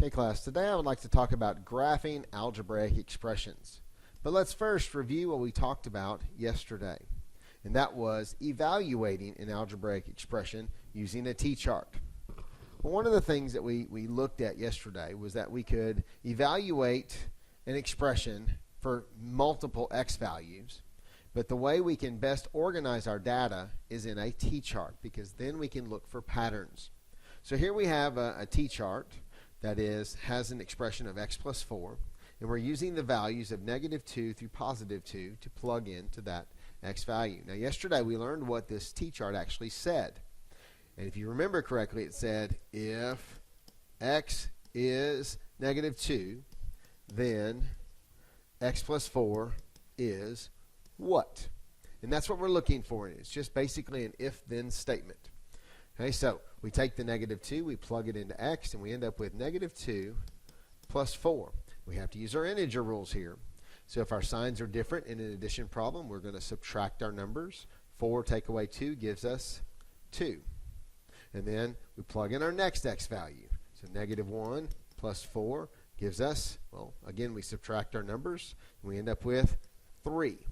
Okay, class, today I would like to talk about graphing algebraic expressions. But let's first review what we talked about yesterday, and that was evaluating an algebraic expression using a t-chart. Well, one of the things that we looked at yesterday was that we could evaluate an expression for multiple x values, but the way we can best organize our data is in a t-chart, because then we can look for patterns. So here we have a t-chart that has an expression of x plus 4, and we're using the values of -2 through +2 to plug into that x value. Now yesterday we learned what this t-chart actually said, and if you remember correctly, it said if x is -2, then x plus 4 is what? And that's what we're looking for. It's just basically an if-then statement. Okay, so we take the -2, we plug it into x, and we end up with -2 plus 4. We have to use our integer rules here. So if our signs are different in an addition problem, we're going to subtract our numbers. 4 take away 2 gives us 2. And then we plug in our next x value. So -1 plus 4 gives us, well, again, we subtract our numbers, and we end up with 3.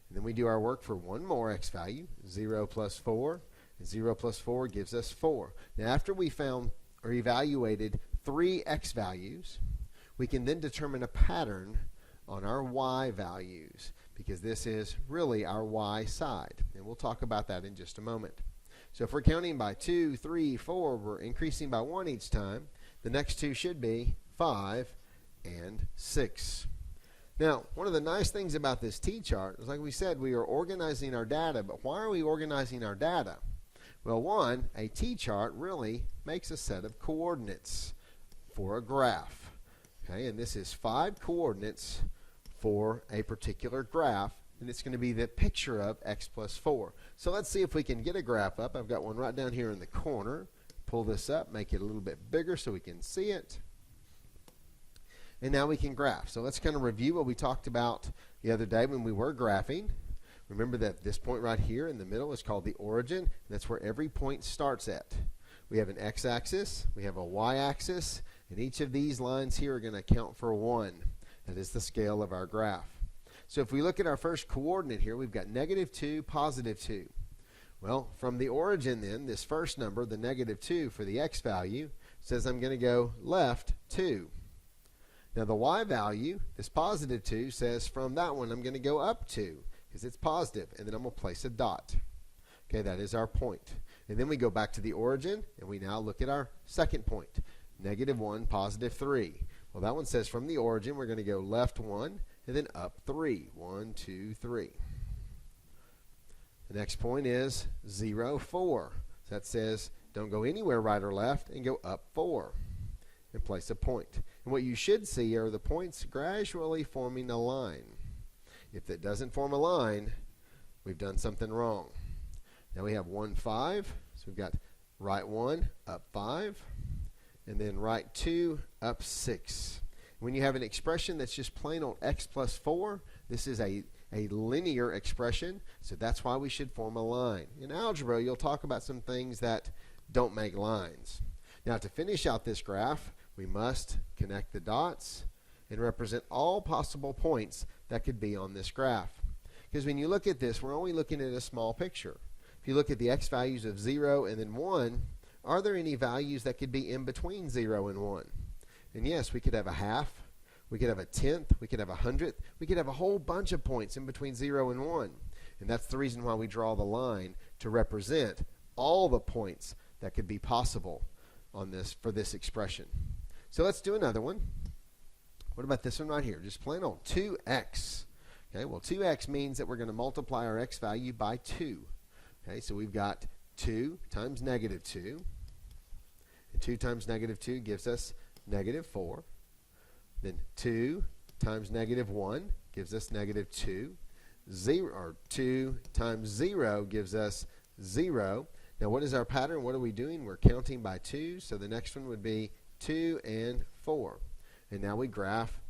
And then we do our work for one more x value, 0 plus 4. And 0 plus 4 gives us 4. Now after we found or evaluated 3 x values, we can then determine a pattern on our y values, because this is really our y side. And we'll talk about that in just a moment. So if we're counting by 2, 3, 4, we're increasing by 1 each time. The next two should be 5 and 6. Now, one of the nice things about this t-chart is, like we said, we are organizing our data. But why are we organizing our data? Well, one, a t-chart really makes a set of coordinates for a graph. Okay, and this is 5 coordinates for a particular graph, and it's going to be the picture of x plus 4. So let's see if we can get a graph up. I've got one right down here in the corner. Pull this up, make it a little bit bigger so we can see it. And now we can graph. So let's kind of review what we talked about the other day when we were graphing. Remember that this point right here in the middle is called the origin, and that's where every point starts at. We have an x-axis, we have a y-axis, and each of these lines here are going to count for 1. That is the scale of our graph. So if we look at our first coordinate here, we've got -2, +2. Well, from the origin then, this first number, the -2 for the x value, says I'm going to go left 2. Now the y value, this +2, says from that one I'm going to go up 2. Because it's positive, and then I'm going to place a dot. Okay, that is our point. And then we go back to the origin, and we now look at our second point, -1, +3. Well, that one says from the origin we're going to go left 1 and then up 3. 1, 2, 3. The next point is 0, 4. So that says don't go anywhere right or left, and go up 4 and place a point. And what you should see are the points gradually forming a line. If it doesn't form a line, we've done something wrong. Now we have 1, 5. So we've got right 1, up 5, and then right 2, up 6. When you have an expression that's just plain old x plus 4, this is a linear expression, so that's why we should form a line. In algebra, you'll talk about some things that don't make lines. Now to finish out this graph, we must connect the dots and represent all possible points that could be on this graph. Because when you look at this, we're only looking at a small picture. If you look at the x values of 0 and then 1, are there any values that could be in between 0 and 1? And yes, we could have a half, we could have a tenth, we could have a hundredth, we could have a whole bunch of points in between 0 and 1. And that's the reason why we draw the line, to represent all the points that could be possible on this for this expression. So let's do another one. What about this one right here? Just plain old 2x. Okay, well 2x means that we're going to multiply our x value by 2. Okay, so we've got 2 times -2. And 2 times -2 gives us -4. Then 2 times -1 gives us -2. 2 times 0 gives us 0. Now what is our pattern? What are we doing? We're counting by 2. So the next one would be 2 and 4. And now we graph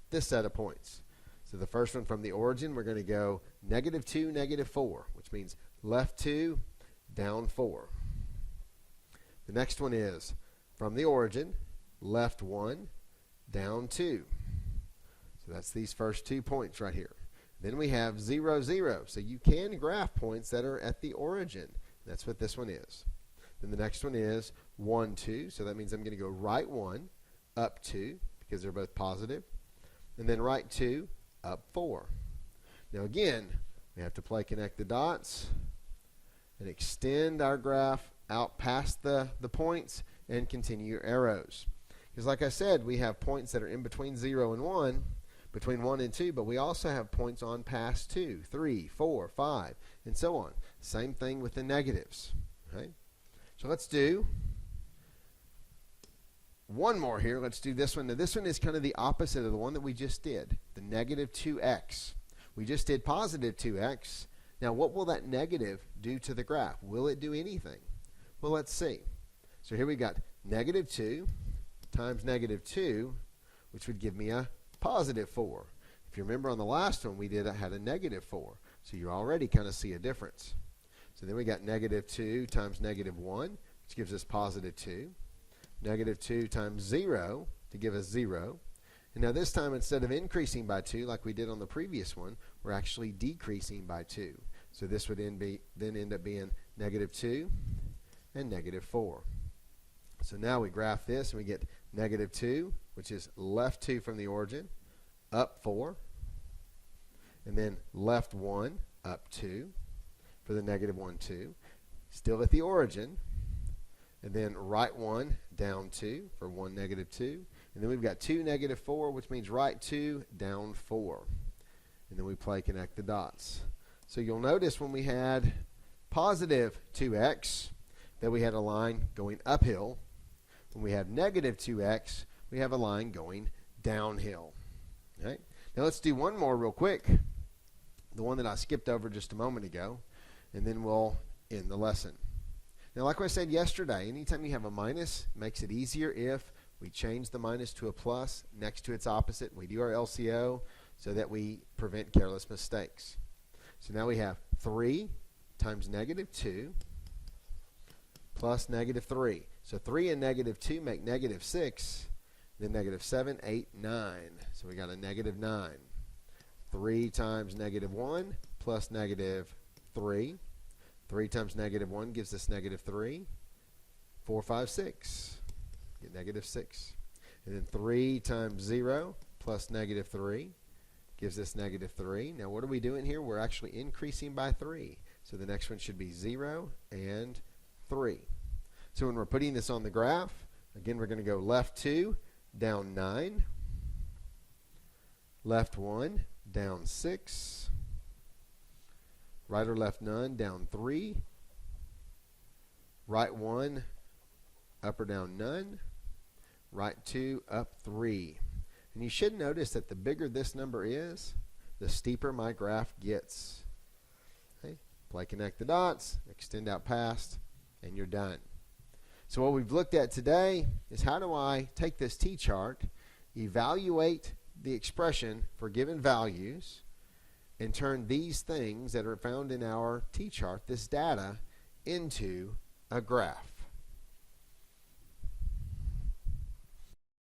this set of points. So the first one from the origin, we're going to go -2, -4, which means left 2, down 4. The next one is from the origin, left 1, down 2. So that's these first 2 points right here. Then we have 0, 0. So you can graph points that are at the origin. That's what this one is. Then the next one is 1, 2. So that means I'm going to go right 1, up 2, because they're both positive. And then right 2, up 4. Now again, we have to play connect the dots and extend our graph out past the points and continue your arrows. Because like I said, we have points that are in between 0 and 1, between 1 and 2, but we also have points on past 2, 3, 4, 5, and so on. Same thing with the negatives. Right? So let's do one more here. Let's do this one. Now this one is kind of the opposite of the one that we just did, the negative 2x. We just did positive 2x. Now what will that negative do to the graph? Will it do anything? Well, let's see. So here we got negative 2 times negative 2, which would give me a positive 4. If you remember on the last one, I had a negative 4. So you already kind of see a difference. So then we got negative 2 times negative 1, which gives us positive 2. Negative 2 times 0 to give us 0. And now this time, instead of increasing by 2 like we did on the previous one, we're actually decreasing by 2. So this would then end up being negative 2 and negative 4. So now we graph this and we get negative 2, which is left 2 from the origin, up 4, and then left 1, up 2 for the negative 1, 2, still at the origin, and then right 1, down 2 for 1, negative 2, and then we've got 2, negative 4, which means right 2, down 4, and then we play connect the dots. So you'll notice when we had positive 2x that we had a line going uphill. When we have negative 2x, we have a line going downhill. Right? Now let's do one more real quick, the one that I skipped over just a moment ago, and then we'll end the lesson. Now like I said yesterday, anytime you have a minus, it makes it easier if we change the minus to a plus next to its opposite. We do our LCO so that we prevent careless mistakes. So now we have 3 times negative 2 plus negative 3. So 3 and negative 2 make negative 6, then negative 7, 8, 9. So we got a negative 9. 3 times negative 1 plus negative 3. 3 times negative 1 gives us negative 3. 4, 5, 6. Get negative 6. And then 3 times 0 plus negative 3 gives us negative 3. Now what are we doing here? We're actually increasing by 3. So the next one should be 0 and 3. So when we're putting this on the graph, again we're going to go left 2, down 9. Left 1, down 6. Right or left none, down 3. Right 1, up or down none. Right 2, up 3. And you should notice that the bigger this number is, the steeper my graph gets. Okay? Play connect the dots, extend out past, and you're done. So what we've looked at today is how do I take this t-chart, evaluate the expression for given values, and turn these things that are found in our t-chart, this data, into a graph.